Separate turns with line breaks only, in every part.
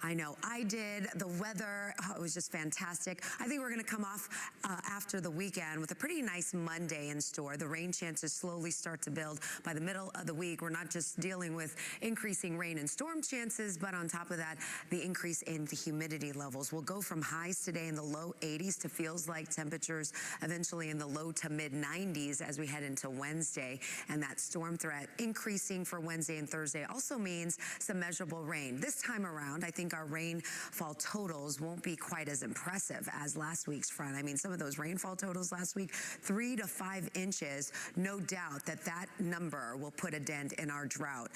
I know I did. The weather, it was just fantastic. I think we're going to come off after the weekend with a pretty nice Monday in store. The rain chances slowly start to build by the middle of the week. We're not just dealing with increasing rain and storm chances, but on top of that, the increase in the humidity levels. We'll go from highs today in the low 80s to feels like temperatures eventually in the low to mid 90s as we head into Wednesday. And that storm threat increasing for Wednesday and Thursday also means some measurable rain. This time around, I think our rainfall totals won't be quite as impressive as last week's front. I mean, some of those rainfall totals last week, 3 to 5 inches, no doubt that number will put a dent in our drought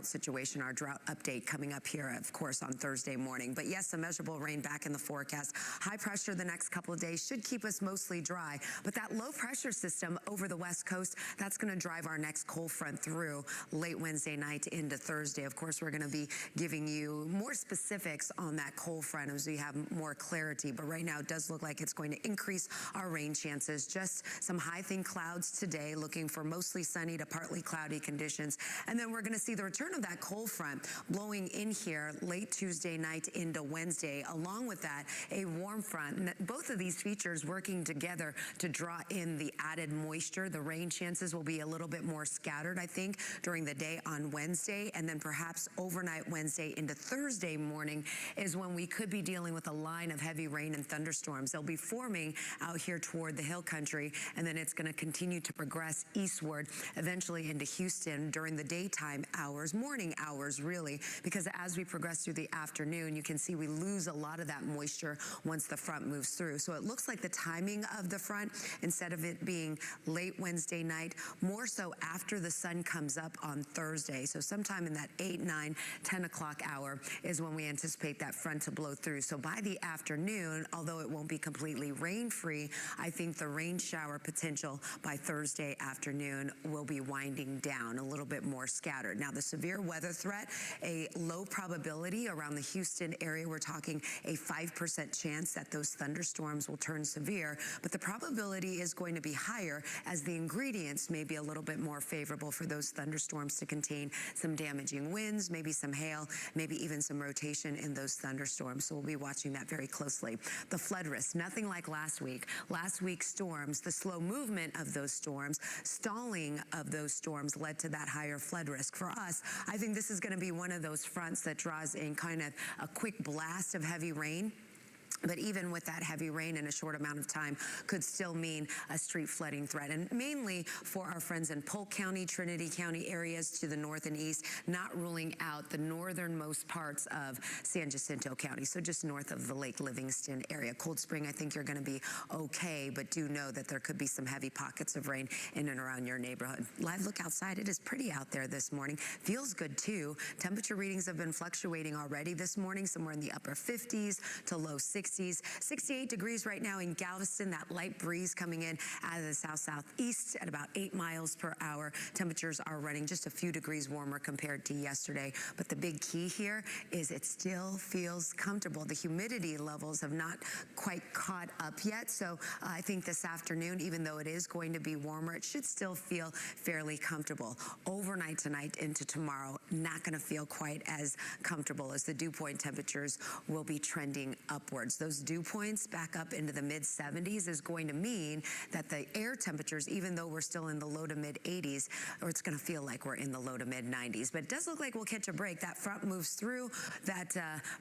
situation, our drought update coming up here, of course, on Thursday morning. But yes, some measurable rain back in the forecast. High pressure the next couple of days should keep us mostly dry. But that low pressure system over the West Coast, that's going to drive our next cold front through late Wednesday night into Thursday. Of course, we're going to be giving you more specifics on that cold front as we have more clarity. But right now, it does look like it's going to increase our rain chances. Just some high thin clouds today, looking for mostly sunny to partly cloudy conditions. And then we're going to see the return of that cold front blowing in here late Tuesday night into Wednesday. Along with that, a warm front. And both of these features working together to draw in the added moisture. The rain chances will be a little bit more scattered, I think, during the day on Wednesday. And then perhaps overnight Wednesday into Thursday morning is when we could be dealing with a line of heavy rain and thunderstorms. They'll be forming out here toward the hill country, and then it's going to continue to progress eastward, eventually into Houston during the daytime hours, morning hours really, because as we progress through the afternoon, you can see we lose a lot of that moisture once the front moves through. So it looks like the timing of the front, instead of it being late Wednesday night, more so after the sun comes up on Thursday. So sometime in that 8, 9, 10 o'clock hour is when we anticipate that front to blow through. So by the afternoon, although it won't be completely rain-free, I think the rain shower potential by Thursday afternoon will be winding down, a little bit more scattered. Now, the severe weather threat, a low probability around the Houston area. We're talking a 5% chance that those thunderstorms will turn severe, but the probability is going to be higher as the ingredients may be a little bit more favorable for those thunderstorms to contain some damaging winds, maybe some hail, maybe even some rotation in those thunderstorms. So we'll be watching that very closely. The flood risk, nothing like last week. Last week's storms, the slow movement of those storms, stalling of those storms led to that higher flood risk. For us, I think this is going to be one of those fronts that draws in kind of a quick blast of heavy rain. But even with that heavy rain in a short amount of time could still mean a street flooding threat. And mainly for our friends in Polk County, Trinity County areas to the north and east, not ruling out the northernmost parts of San Jacinto County. So just north of the Lake Livingston area. Cold Spring, I think you're going to be okay, but do know that there could be some heavy pockets of rain in and around your neighborhood. Live look outside. It is pretty out there this morning. Feels good too. Temperature readings have been fluctuating already this morning, somewhere in the upper 50s to low 60s. 68 degrees right now in Galveston. That light breeze coming in out of the south-southeast at about 8 miles per hour. Temperatures are running just a few degrees warmer compared to yesterday. But the big key here is it still feels comfortable. The humidity levels have not quite caught up yet. So I think this afternoon, even though it is going to be warmer, it should still feel fairly comfortable. Overnight tonight into tomorrow, not going to feel quite as comfortable as the dew point temperatures will be trending upwards. Those dew points back up into the mid-70s is going to mean that the air temperatures, even though we're still in the low to mid-80s, or it's going to feel like we're in the low to mid-90s. But it does look like we'll catch a break. That front moves through. That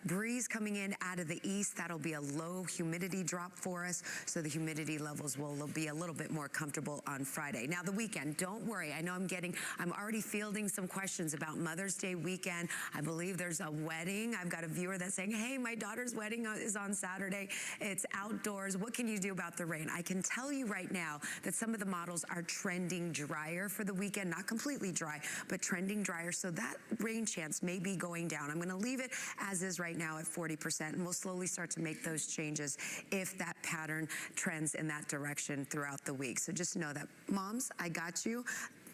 breeze coming in out of the east, that'll be a low humidity drop for us. So the humidity levels will be a little bit more comfortable on Friday. Now, the weekend, don't worry. I know I'm already fielding some questions about Mother's Day weekend. I believe there's a wedding. I've got a viewer that's saying, hey, my daughter's wedding is on Saturday. It's outdoors. What can you do about the rain? I can tell you right now that some of the models are trending drier for the weekend, not completely dry, but trending drier. So that rain chance may be going down. I'm going to leave it as is right now at 40%, and we'll slowly start to make those changes if that pattern trends in that direction throughout the week. So just know that, moms, I got you.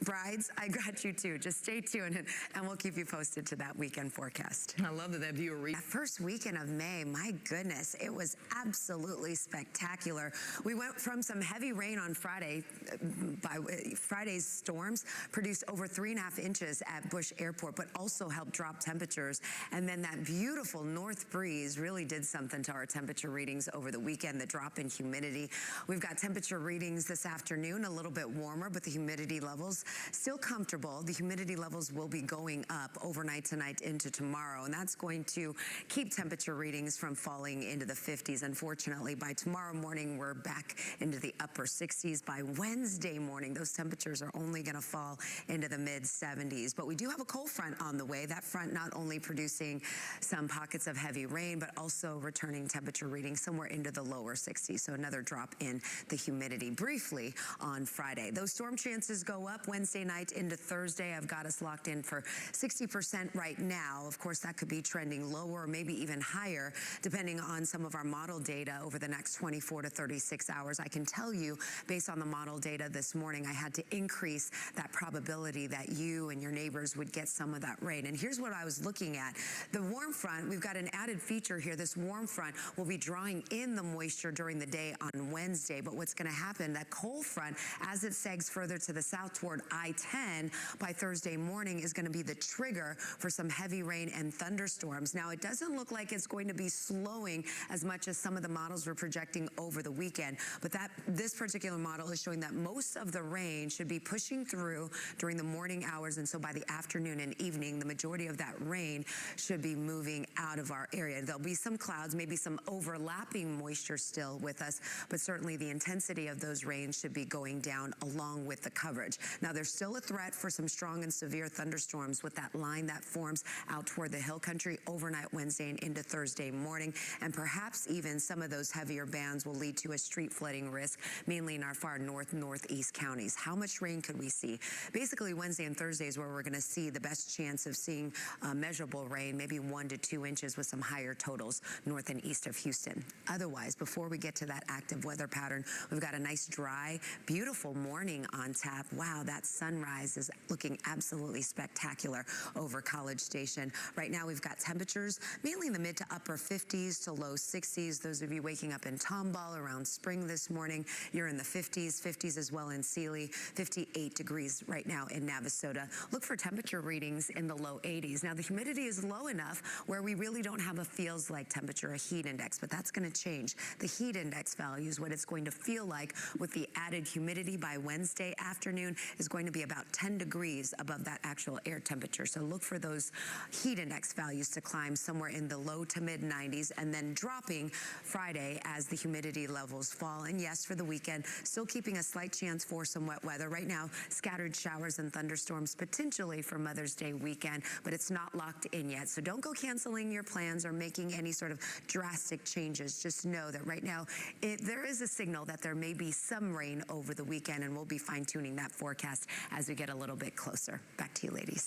brides, I got you too. Just stay tuned and we'll keep you posted to that weekend forecast.
I love that view.
That first weekend of May, my goodness, it was absolutely spectacular. We went from some heavy rain on Friday. By Friday's storms produced over 3.5 inches at Bush Airport, but also helped drop temperatures. And then that beautiful north breeze really did something to our temperature readings over the weekend, the drop in humidity. We've got temperature readings this afternoon, a little bit warmer, but the humidity levels still comfortable. The humidity levels will be going up overnight tonight into tomorrow, and that's going to keep temperature readings from falling into the 50s. Unfortunately, by tomorrow morning, we're back into the upper 60s. By Wednesday morning, those temperatures are only going to fall into the mid 70s. But we do have a cold front on the way. That front not only producing some pockets of heavy rain, but also returning temperature readings somewhere into the lower 60s. So another drop in the humidity briefly on Friday. Those storm chances go up Wednesday night into Thursday. I've got us locked in for 60% right now. Of course, that could be trending lower or maybe even higher, depending on some of our model data over the next 24 to 36 hours. I can tell you, based on the model data this morning, I had to increase that probability that you and your neighbors would get some of that rain. And here's what I was looking at. The warm front, we've got an added feature here. This warm front will be drawing in the moisture during the day on Wednesday. But what's going to happen, that cold front, as it segs further to the south toward I-10 by Thursday morning, is going to be the trigger for some heavy rain and thunderstorms. Now, it doesn't look like it's going to be slowing as much as some of the models were projecting over the weekend, but this particular model is showing that most of the rain should be pushing through during the morning hours, and so by the afternoon and evening, the majority of that rain should be moving out of our area. There'll be some clouds, maybe some overlapping moisture still with us, but certainly the intensity of those rains should be going down along with the coverage. Now, there's still a threat for some strong and severe thunderstorms with that line that forms out toward the hill country overnight Wednesday and into Thursday morning, and perhaps even some of those heavier bands will lead to a street flooding risk, mainly in our far north, northeast counties. How much rain could we see? Basically, Wednesday and Thursday is where we're going to see the best chance of seeing measurable rain, maybe 1 to 2 inches with some higher totals north and east of Houston. Otherwise, before we get to that active weather pattern, we've got a nice, dry, beautiful morning on tap. Wow, that sunrise is looking absolutely spectacular over College Station. Right now, we've got temperatures mainly in the mid to upper 50s to low 60s. Those of you waking up in Tomball around Spring this morning, you're in the 50s as well in Sealy, 58 degrees right now in Navasota. Look for temperature readings in the low 80s. Now, the humidity is low enough where we really don't have a feels like temperature, a heat index, but that's going to change. The heat index values, what it's going to feel like with the added humidity by Wednesday afternoon, is going to be about 10 degrees above that actual air temperature. So look for those heat index values to climb somewhere in the low to mid 90s and then dropping Friday as the humidity levels fall. And yes, for the weekend, still keeping a slight chance for some wet weather. Right now, scattered showers and thunderstorms potentially for Mother's Day weekend, but it's not locked in yet. So don't go canceling your plans or making any sort of drastic changes. Just know that right now, there is a signal that there may be some rain over the weekend, and we'll be fine-tuning that forecast as we get a little bit closer. Back to you, ladies.